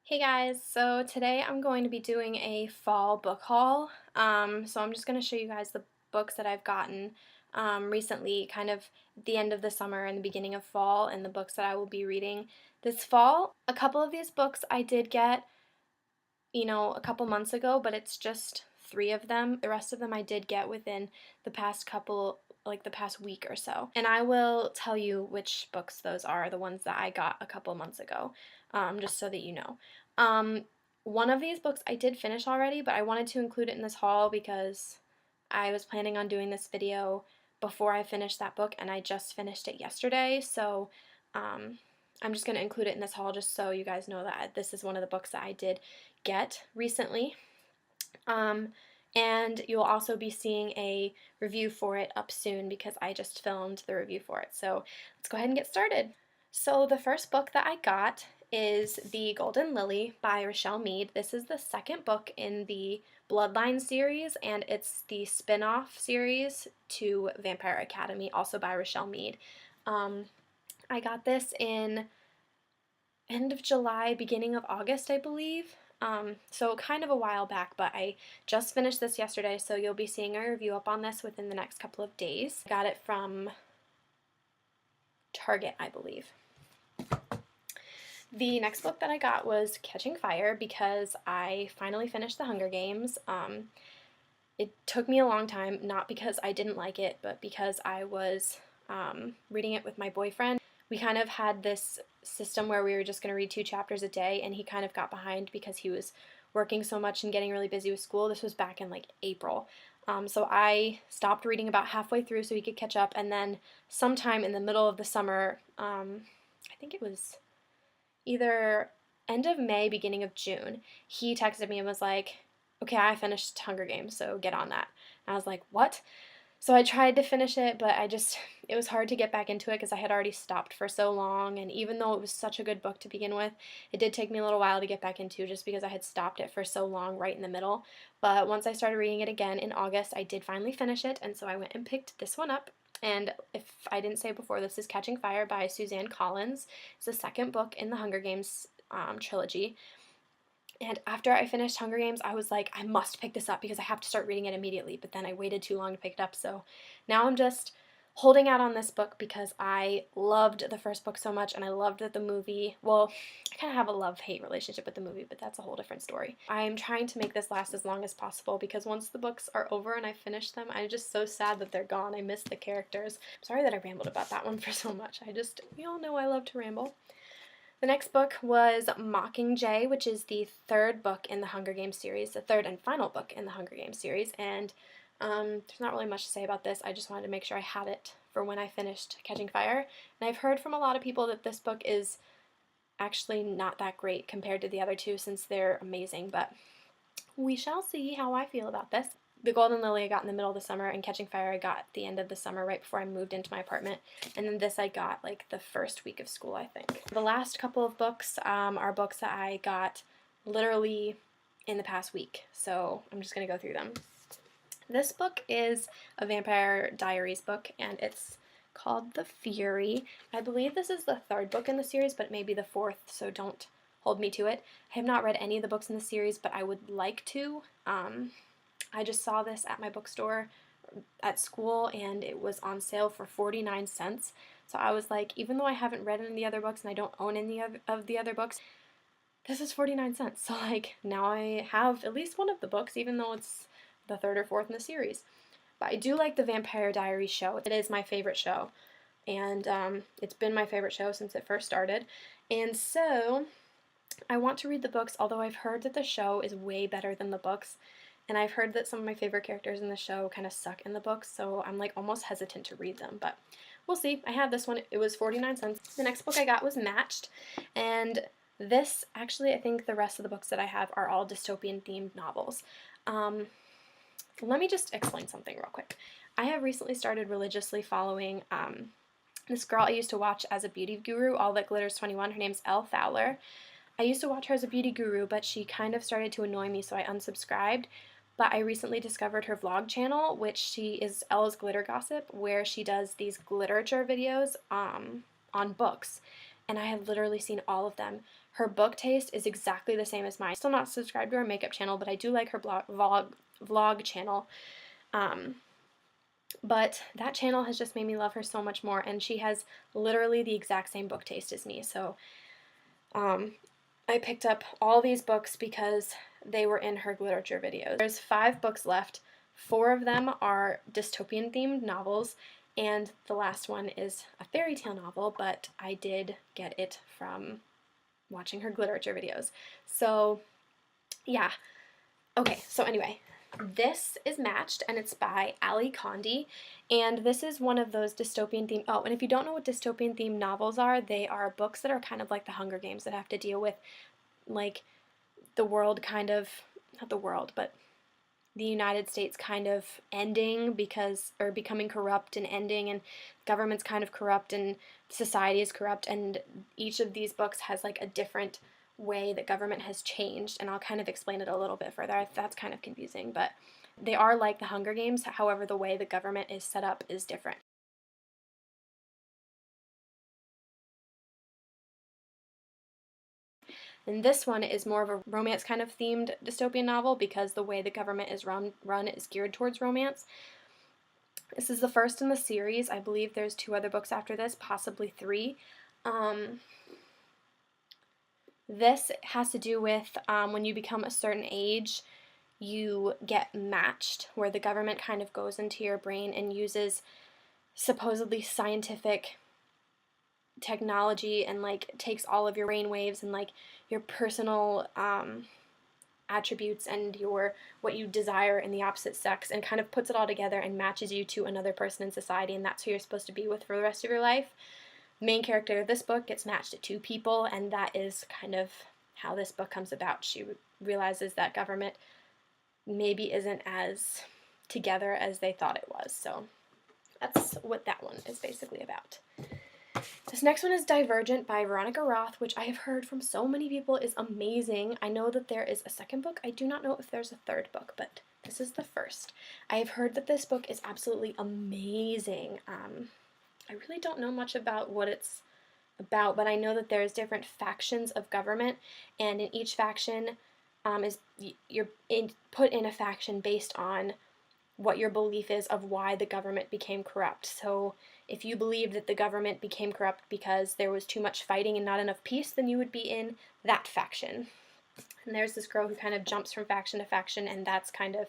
Hey guys, so today I'm going to be doing a fall book haul. So I'm just going to show you guys the books that I've gotten recently, kind of at the end of the summer and the beginning of fall, and the books that I will be reading this fall. A couple of these books I did get, a couple months ago, but it's just 3 of them. The rest of them I did get within the past couple, like the past week or so. And I will tell you which books those are, the ones that I got a couple months ago, just so that you know. One of these books I did finish already, but I wanted to include it in this haul because I was planning on doing this video before I finished that book, and I just finished it yesterday, so I'm just going to include it in this haul just so you guys know that this is one of the books that I did get recently. And you'll also be seeing a review for it up soon because I just filmed the review for it. So let's go ahead and get started. So the first book that I got is The Golden Lily by Richelle Mead. This is the second book in the Bloodline series, and it's the spin-off series to Vampire Academy, also by Richelle Mead. I got this in end of July, beginning of August, I believe. So kind of a while back, but I just finished this yesterday, so you'll be seeing a review up on this within the next couple of days. Got it from Target, I believe. The next book that I got was Catching Fire because I finally finished The Hunger Games. It took me a long time, not because I didn't like it, but because I was reading it with my boyfriend. We kind of had this system where we were just going to read 2 chapters a day, and he kind of got behind because he was working so much and getting really busy with school. This was back in like April. So I stopped reading about halfway through so he could catch up, and then sometime in the middle of the summer, I think it was either end of May, beginning of June, he texted me and was like, okay, I finished Hunger Games, so get on that. And I was like, what? So I tried to finish it, but it was hard to get back into it because I had already stopped for so long, and even though it was such a good book to begin with, it did take me a little while to get back into just because I had stopped it for so long right in the middle. But once I started reading it again in August, I did finally finish it, and so I went and picked this one up. And if I didn't say before, this is Catching Fire by Suzanne Collins. It's the second book in the Hunger Games trilogy. And after I finished Hunger Games, I was like, I must pick this up because I have to start reading it immediately. But then I waited too long to pick it up. So now I'm just holding out on this book because I loved the first book so much, and I loved that the movie, well, I kind of have a love-hate relationship with the movie, but that's a whole different story. I'm trying to make this last as long as possible because once the books are over and I finish them, I'm just so sad that they're gone. I miss the characters. I'm sorry that I rambled about that one for so much. We all know I love to ramble. The next book was Mockingjay, which is the third book in the Hunger Games series, the third and final book in the Hunger Games series, and there's not really much to say about this. I just wanted to make sure I had it for when I finished Catching Fire, and I've heard from a lot of people that this book is actually not that great compared to the other two since they're amazing, but we shall see how I feel about this. The Golden Lily I got in the middle of the summer, and Catching Fire I got at the end of the summer right before I moved into my apartment, and then this I got like the first week of school, I think. The last couple of books are books that I got literally in the past week, so I'm just going to go through them. This book is a Vampire Diaries book, and it's called The Fury. I believe this is the third book in the series, but it may be the fourth, so don't hold me to it. I have not read any of the books in the series, but I would like to. I just saw this at my bookstore at school, and it was on sale for 49 cents. So I was like, even though I haven't read any of the other books and I don't own any of the other books, this is 49 cents. So like now I have at least one of the books, even though it's the third or fourth in the series. But I do like the Vampire Diaries show. It is my favorite show, and it's been my favorite show since it first started. And so I want to read the books, although I've heard that the show is way better than the books. And I've heard that some of my favorite characters in the show kind of suck in the books, so I'm like almost hesitant to read them, but we'll see. I have this one. It was 49 cents. The next book I got was Matched, and this, actually, I think the rest of the books that I have are all dystopian themed novels. Let me just explain something real quick. I have recently started religiously following this girl I used to watch as a beauty guru, All That Glitters 21. Her name's Elle Fowler. I used to watch her as a beauty guru, but she kind of started to annoy me, so I unsubscribed. But I recently discovered her vlog channel, which she is Elle's Glitter Gossip, where she does these literature videos on books. And I have literally seen all of them. her book taste is exactly the same as mine. Still not subscribed to her makeup channel, but I do like her vlog channel. But that channel has just made me love her so much more, and she has literally the exact same book taste as me. So I picked up all these books because they were in her literature videos. There's 5 books left. 4 of them are dystopian themed novels, and the last one is a fairy tale novel, but I did get it from watching her literature videos. So yeah. Okay, so anyway, this is Matched, and it's by Condie, and this is one of those dystopian themed, oh, and if you don't know what dystopian themed novels are, they are books that are kind of like the Hunger Games, that have to deal with, like, the world kind of, not the world, but the United States kind of ending because, or becoming corrupt and ending, and government's kind of corrupt and society is corrupt, and each of these books has like a different way that government has changed, and I'll kind of explain it a little bit further. That's kind of confusing, but they are like the Hunger Games, however the way the government is set up is different. And this one is more of a romance kind of themed dystopian novel because the way the government is run is geared towards romance. This is the first in the series. I believe there's 2 other books after this, possibly 3. This has to do with when you become a certain age, you get matched, where the government kind of goes into your brain and uses supposedly scientific technology and like takes all of your brain waves and like your personal attributes and your what you desire in the opposite sex and kind of puts it all together and matches you to another person in society, and that's who you're supposed to be with for the rest of your life. The main character of this book gets matched to 2 people, and that is kind of how this book comes about. She realizes that government maybe isn't as together as they thought it was. So that's what that one is basically about. This next one is Divergent by Veronica Roth, which I have heard from so many people is amazing. I know that there is a second book. I do not know if there's a third book, but this is the first. I have heard that this book is absolutely amazing. I really don't know much about what it's about, but I know that there's different factions of government, and in each faction you're put in a faction based on what your belief is of why the government became corrupt. So if you believe that the government became corrupt because there was too much fighting and not enough peace, then you would be in that faction. And there's this girl who kind of jumps from faction to faction, and that's kind of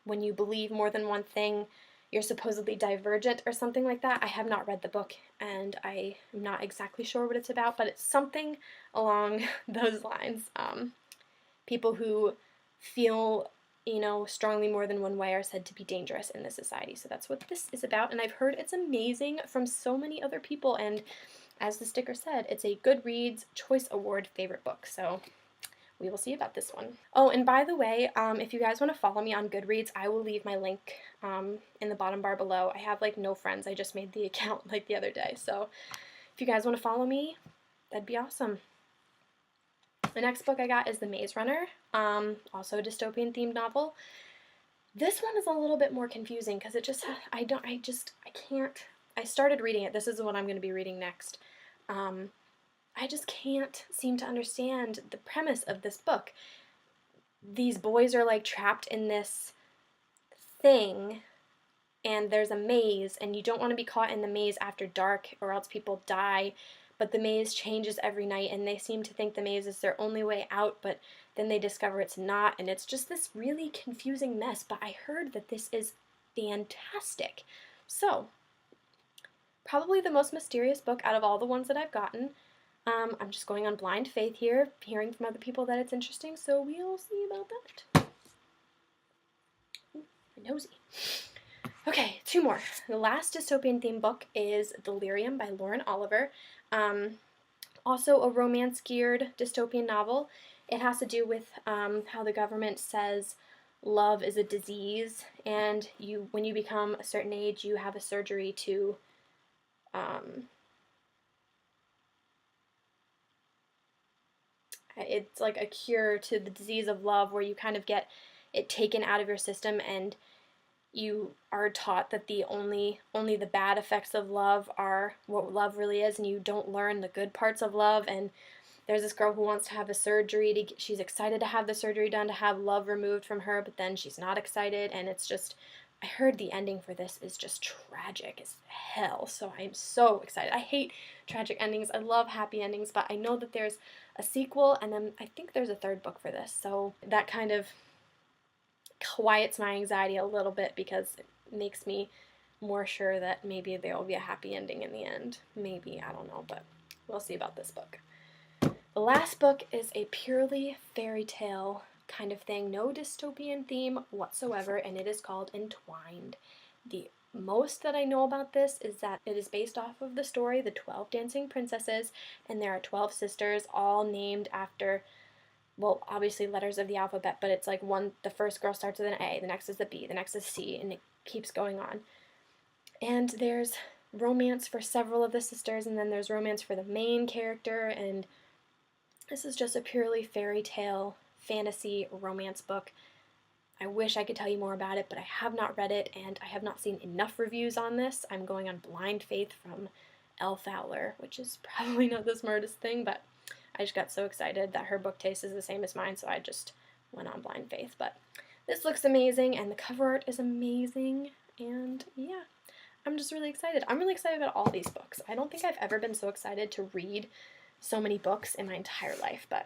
when you believe more than one thing, you're supposedly divergent or something like that. I have not read the book, and I am not exactly sure what it's about, but it's something along those lines. People who feel, you know, strongly more than one way are said to be dangerous in this society. So that's what this is about, and I've heard it's amazing from so many other people, and as the sticker said, it's a Goodreads Choice Award favorite book, so we will see about this one. Oh, and by the way, if you guys want to follow me on Goodreads, I will leave my link in the bottom bar below. I have like no friends. I just made the account like the other day, so if you guys want to follow me, that'd be awesome. The next book I got is The Maze Runner, also a dystopian themed novel. This one is a little bit more confusing because it just, I can't, I started reading it. This is what I'm going to be reading next. I just can't seem to understand the premise of this book. These boys are like trapped in this thing, and there's a maze, and you don't want to be caught in the maze after dark or else people die, but the maze changes every night, and they seem to think the maze is their only way out, but then they discover it's not, and it's just this really confusing mess. But I heard that this is fantastic. So, probably the most mysterious book out of all the ones that I've gotten. I'm just going on blind faith here, hearing from other people that it's interesting, so we'll see about that. Ooh, my nosy. Okay, 2 more. The last dystopian theme book is Delirium by Lauren Oliver. Also a romance-geared dystopian novel. It has to do with how the government says love is a disease, and when you become a certain age, you have a surgery to it's like a cure to the disease of love, where you kind of get it taken out of your system, and you are taught that only the bad effects of love are what love really is, and you don't learn the good parts of love, and there's this girl who wants to have a surgery, she's excited to have the surgery done, to have love removed from her, but then she's not excited, and it's just, I heard the ending for this is just tragic as hell, so I'm so excited. I hate tragic endings. I love happy endings, but I know that there's a sequel, and then I think there's a third book for this, so that kind of quiets my anxiety a little bit because it makes me more sure that maybe there will be a happy ending in the end. Maybe, I don't know, but we'll see about this book. The last book is a purely fairy tale kind of thing, no dystopian theme whatsoever, and it is called Entwined. The most that I know about this is that it is based off of the story, The 12 Dancing Princesses, and there are 12 sisters, all named after, well, obviously letters of the alphabet, but it's like the first girl starts with an A, the next is a B, the next is C, and it keeps going on. And there's romance for several of the sisters, and then there's romance for the main character, and this is just a purely fairy tale, fantasy, romance book. I wish I could tell you more about it, but I have not read it, and I have not seen enough reviews on this. I'm going on blind faith from Elle Fowler, which is probably not the smartest thing, but I just got so excited that her book taste is the same as mine, so I just went on blind faith. But this looks amazing, and the cover art is amazing, and yeah, I'm just really excited. I'm really excited about all these books. I don't think I've ever been so excited to read so many books in my entire life, but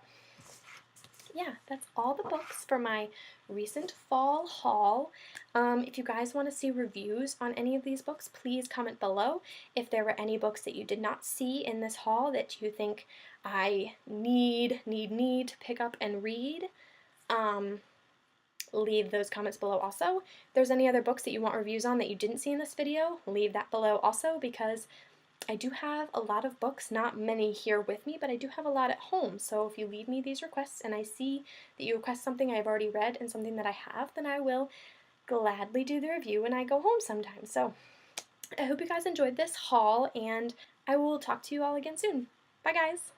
yeah, that's all the books for my recent fall haul. If you guys want to see reviews on any of these books, please comment below. If there were any books that you did not see in this haul that you think I need to pick up and read, leave those comments below also. If there's any other books that you want reviews on that you didn't see in this video, leave that below also, because I do have a lot of books, not many here with me, but I do have a lot at home. So if you leave me these requests and I see that you request something I've already read and something that I have, then I will gladly do the review when I go home sometime. So I hope you guys enjoyed this haul, and I will talk to you all again soon. Bye, guys!